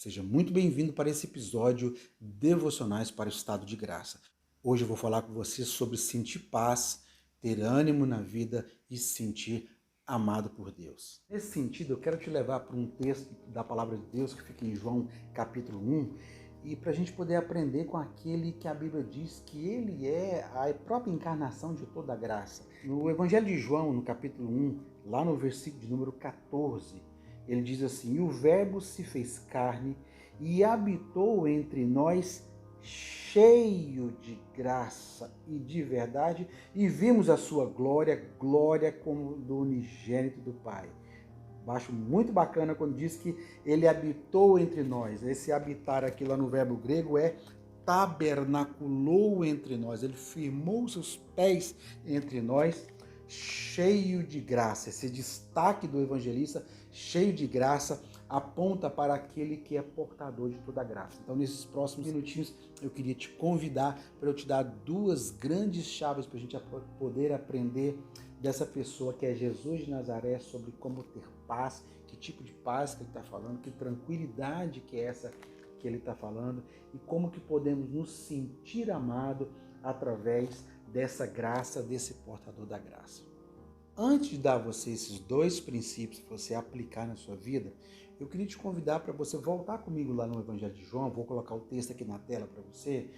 Seja muito bem-vindo para esse episódio Devocionais para o Estado de Graça. Hoje eu vou falar com você sobre sentir paz, ter ânimo na vida e se sentir amado por Deus. Nesse sentido, eu quero te levar para um texto da Palavra de Deus que fica em João capítulo 1 e para a gente poder aprender com aquele que a Bíblia diz que ele é a própria encarnação de toda a graça. No Evangelho de João, no capítulo 1, lá no versículo de número 14, ele diz assim: "E o Verbo se fez carne e habitou entre nós, cheio de graça e de verdade, e vimos a sua glória, glória como do unigênito do Pai." Acho muito bacana quando diz que ele habitou entre nós. Esse habitar aqui lá no verbo grego é tabernaculou entre nós. Ele firmou seus pés entre nós, cheio de graça. Esse destaque do evangelista, cheio de graça, aponta para aquele que é portador de toda a graça. Então, nesses próximos minutinhos, eu queria te convidar para eu te dar duas grandes chaves para a gente poder aprender dessa pessoa que é Jesus de Nazaré, sobre como ter paz, que tipo de paz que ele está falando, que tranquilidade que é essa que ele está falando e como que podemos nos sentir amados através dessa graça, desse portador da graça. Antes de dar a você esses dois princípios para você aplicar na sua vida, eu queria te convidar para você voltar comigo lá no Evangelho de João. Vou colocar o texto aqui na tela para você.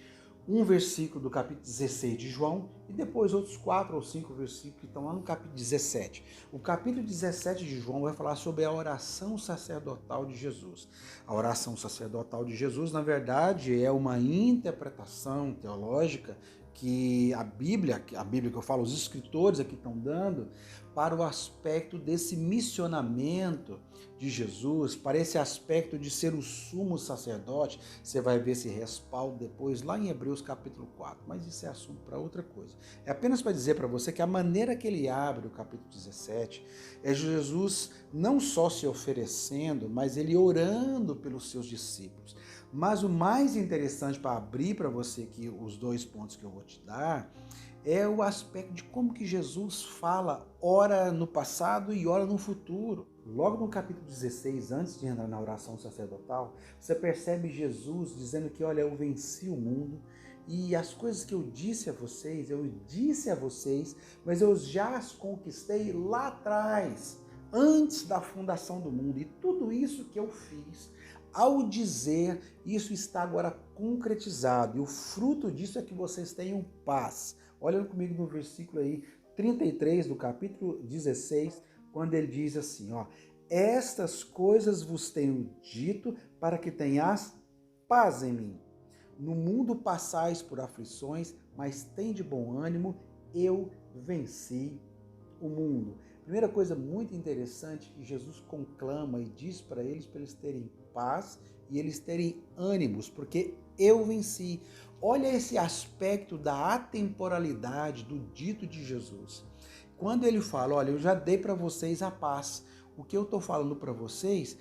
Um versículo do capítulo 16 de João e depois outros 4 ou 5 versículos que estão lá no capítulo 17. O capítulo 17 de João vai falar sobre a oração sacerdotal de Jesus. A oração sacerdotal de Jesus, na verdade, é uma interpretação teológica que a Bíblia que eu falo, os escritores aqui estão dando para o aspecto desse missionamento de Jesus, para esse aspecto de ser o sumo sacerdote. Você vai ver esse respaldo depois lá em Hebreus capítulo 4, mas isso é assunto para outra coisa. É apenas para dizer para você que a maneira que ele abre o capítulo 17 é Jesus não só se oferecendo, mas ele orando pelos seus discípulos. Mas o mais interessante para abrir para você aqui os dois pontos que eu vou te dar é o aspecto de como que Jesus fala, ora no passado e ora no futuro. Logo no capítulo 16, antes de entrar na oração sacerdotal, você percebe Jesus dizendo que, olha, eu venci o mundo e as coisas que eu disse a vocês, mas eu já as conquistei lá atrás, antes da fundação do mundo. E tudo isso que eu fiz, ao dizer, isso está agora concretizado. E o fruto disso é que vocês tenham paz. Olha comigo no versículo aí 33 do capítulo 16, quando ele diz assim, ó: "Estas coisas vos tenho dito para que tenhas paz em mim. No mundo passais por aflições, mas tende bom ânimo, eu venci o mundo." Primeira coisa muito interessante que Jesus conclama e diz para eles terem paz e eles terem ânimos, porque eu venci. Olha esse aspecto da atemporalidade do dito de Jesus. Quando ele fala, olha, eu já dei para vocês a paz. O que eu estou falando para vocês,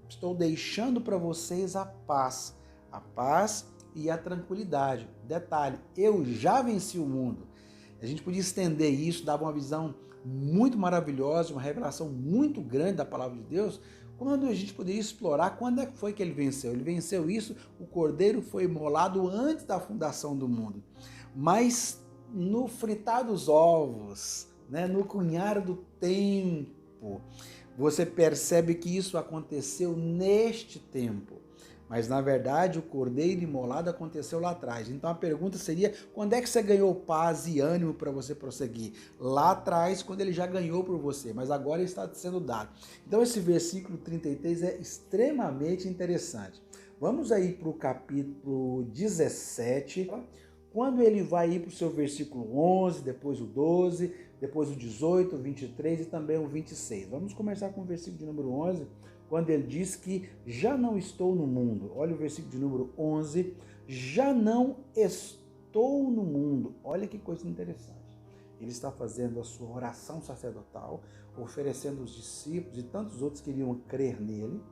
estou deixando para vocês a paz e a tranquilidade. Detalhe, eu já venci o mundo. A gente podia estender isso, dava uma visão muito maravilhosa, uma revelação muito grande da palavra de Deus, quando a gente poderia explorar quando é que foi que ele venceu. Ele venceu isso, o cordeiro foi imolado antes da fundação do mundo. Mas no fritar dos ovos, né, no cunhar do tempo, você percebe que isso aconteceu neste tempo. Mas, na verdade, o cordeiro imolado aconteceu lá atrás. Então, a pergunta seria, quando é que você ganhou paz e ânimo para você prosseguir? Lá atrás, quando ele já ganhou por você, mas agora está sendo dado. Então, esse versículo 33 é extremamente interessante. Vamos aí para o capítulo 17, quando ele vai ir para o seu versículo 11, depois o 12, depois o 18, o 23 e também o 26. Vamos começar com o versículo de número 11, quando ele diz que já não estou no mundo. Olha o versículo de número 11, já não estou no mundo. Olha que coisa interessante. Ele está fazendo a sua oração sacerdotal, oferecendo os discípulos e tantos outros que iriam crer nele.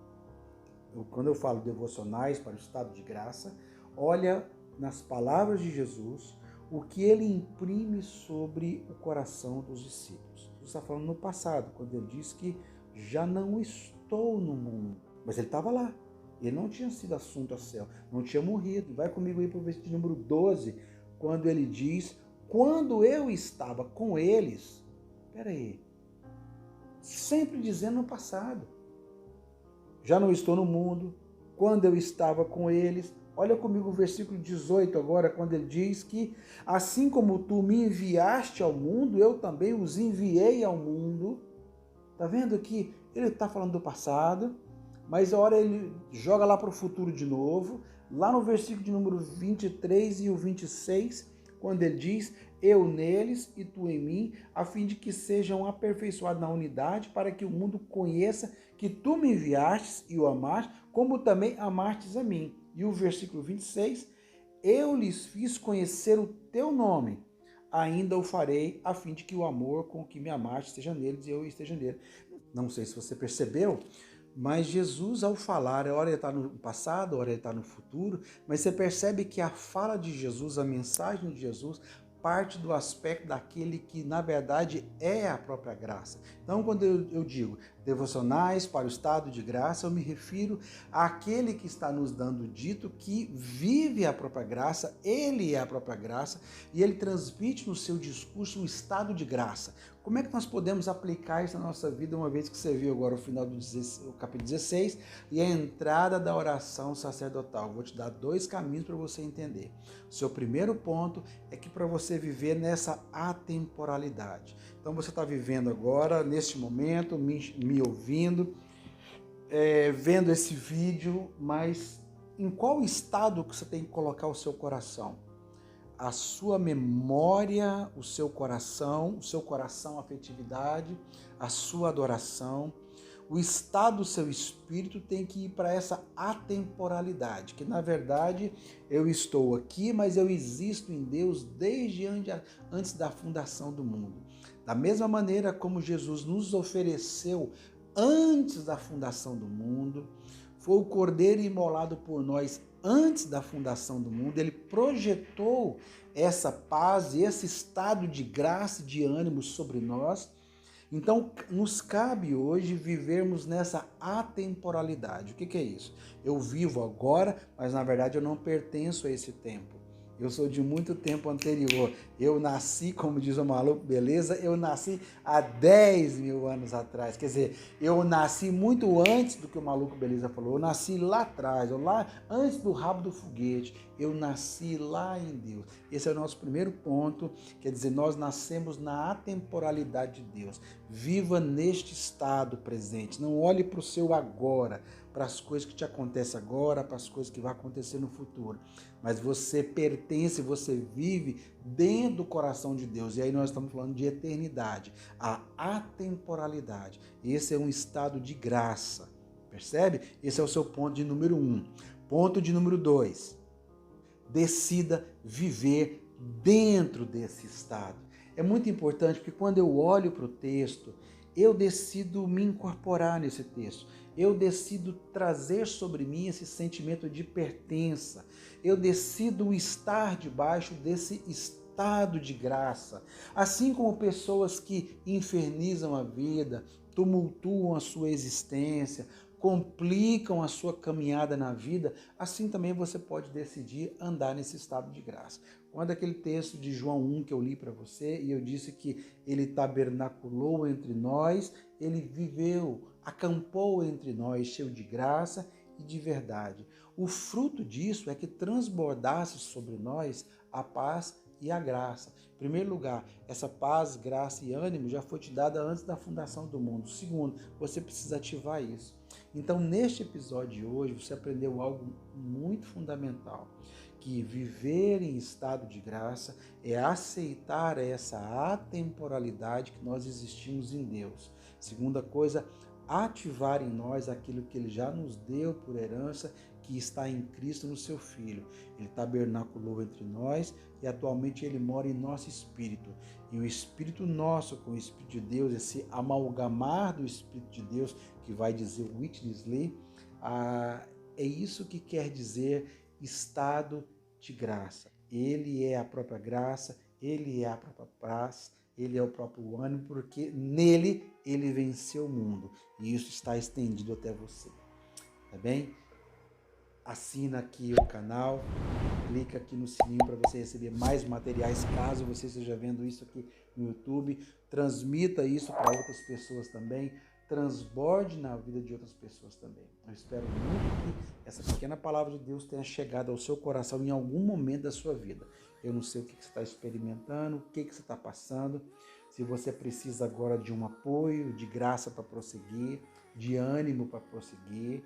Quando eu falo devocionais para o estado de graça, olha nas palavras de Jesus o que ele imprime sobre o coração dos discípulos. Jesus está falando no passado, quando ele diz que já não estou no mundo. mas ele estava lá. Ele não tinha sido assunto ao céu, não tinha morrido. Vai comigo aí para o versículo número 12, quando ele diz, quando eu estava com eles, peraí, sempre dizendo no passado, já não estou no mundo, quando eu estava com eles. Olha comigo o versículo 18 agora, quando ele diz que assim como tu me enviaste ao mundo, eu também os enviei ao mundo. Tá vendo que ele está falando do passado, mas a hora ele joga lá para o futuro de novo, lá no versículo de número 23 e o 26, quando ele diz, eu neles e tu em mim, a fim de que sejam aperfeiçoados na unidade, para que o mundo conheça que tu me enviastes e o amaste, como também amastes a mim. E o versículo 26, eu lhes fiz conhecer o teu nome, ainda o farei, a fim de que o amor com que me amaste esteja neles e eu esteja nele. Não sei se você percebeu, mas Jesus, ao falar, a hora ele está no passado, a hora ele está no futuro, mas você percebe que a fala de Jesus, a mensagem de Jesus, parte do aspecto daquele que, na verdade, é a própria graça. Então, quando eu digo devocionais para o estado de graça, eu me refiro àquele que está nos dando dito que vive a própria graça, ele é a própria graça, e ele transmite no seu discurso um estado de graça. Como é que nós podemos aplicar isso na nossa vida, uma vez que você viu agora o final do capítulo 16 e a entrada da oração sacerdotal? Vou te dar 2 caminhos para você entender. O seu primeiro ponto é que para você viver nessa atemporalidade. Então você está vivendo agora, neste momento, me ouvindo, vendo esse vídeo, mas em qual estado que você tem que colocar o seu coração? A sua memória, o seu coração, a afetividade, a sua adoração, o estado do seu espírito tem que ir para essa atemporalidade, que na verdade eu estou aqui, mas eu existo em Deus desde antes da fundação do mundo. Da mesma maneira como Jesus nos ofereceu antes da fundação do mundo, foi o Cordeiro imolado por nós antes da fundação do mundo, ele projetou essa paz e esse estado de graça e de ânimo sobre nós. Então, nos cabe hoje vivermos nessa atemporalidade. O que é isso? Eu vivo agora, mas na verdade eu não pertenço a esse tempo. Eu sou de muito tempo anterior. Eu nasci, como diz o maluco, beleza? Eu nasci há 10 mil anos atrás. Quer dizer, eu nasci muito antes do que o maluco, beleza, falou. Eu nasci lá atrás, lá antes do rabo do foguete. Eu nasci lá em Deus. Esse é o nosso primeiro ponto. Quer dizer, nós nascemos na atemporalidade de Deus. Viva neste estado presente. Não olhe para o seu agora, para as coisas que te acontecem agora, para as coisas que vão acontecer no futuro. Mas você pertence, você vive dentro do coração de Deus. E aí nós estamos falando de eternidade, a atemporalidade. Esse é um estado de graça, percebe? Esse é o seu ponto de número 1. Ponto de número 2. Decida viver dentro desse estado. É muito importante porque quando eu olho para o texto, eu decido me incorporar nesse texto. Eu decido trazer sobre mim esse sentimento de pertença. Eu decido estar debaixo desse estado de graça. Assim como pessoas que infernizam a vida, tumultuam a sua existência, complicam a sua caminhada na vida, assim também você pode decidir andar nesse estado de graça. Quando aquele texto de João 1 que eu li para você e eu disse que ele tabernaculou entre nós, ele viveu, acampou entre nós, cheio de graça e de verdade. O fruto disso é que transbordasse sobre nós a paz e a graça. Em primeiro lugar, essa paz, graça e ânimo já foi te dada antes da fundação do mundo. Segundo, você precisa ativar isso. Então, neste episódio de hoje, você aprendeu algo muito fundamental, que viver em estado de graça é aceitar essa atemporalidade que nós existimos em Deus. Segunda coisa, ativar em nós aquilo que Ele já nos deu por herança, que está em Cristo no seu Filho. Ele tabernaculou entre nós e atualmente Ele mora em nosso espírito. E o Espírito nosso com o Espírito de Deus, esse amalgamar do Espírito de Deus, que vai dizer Witness Lee, é isso que quer dizer estado de graça. Ele é a própria graça, Ele é a própria paz, Ele é o próprio ânimo, porque nele Ele venceu o mundo. E isso está estendido até você. tá bem? Assina aqui o canal, clica aqui no sininho para você receber mais materiais, caso você esteja vendo isso aqui no YouTube. Transmita isso para outras pessoas também, transborde na vida de outras pessoas também. Eu espero muito que essa pequena palavra de Deus tenha chegado ao seu coração em algum momento da sua vida. Eu não sei o que você está experimentando, o que você está passando, se você precisa agora de um apoio, de graça para prosseguir, de ânimo para prosseguir.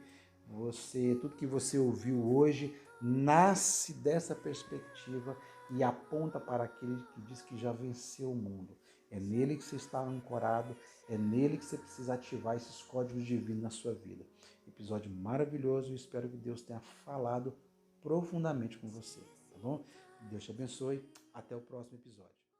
Tudo que você ouviu hoje nasce dessa perspectiva e aponta para aquele que diz que já venceu o mundo. É nele que você está ancorado, é nele que você precisa ativar esses códigos divinos na sua vida. Episódio maravilhoso e espero que Deus tenha falado profundamente com você, tá bom? Deus te abençoe. Até o próximo episódio.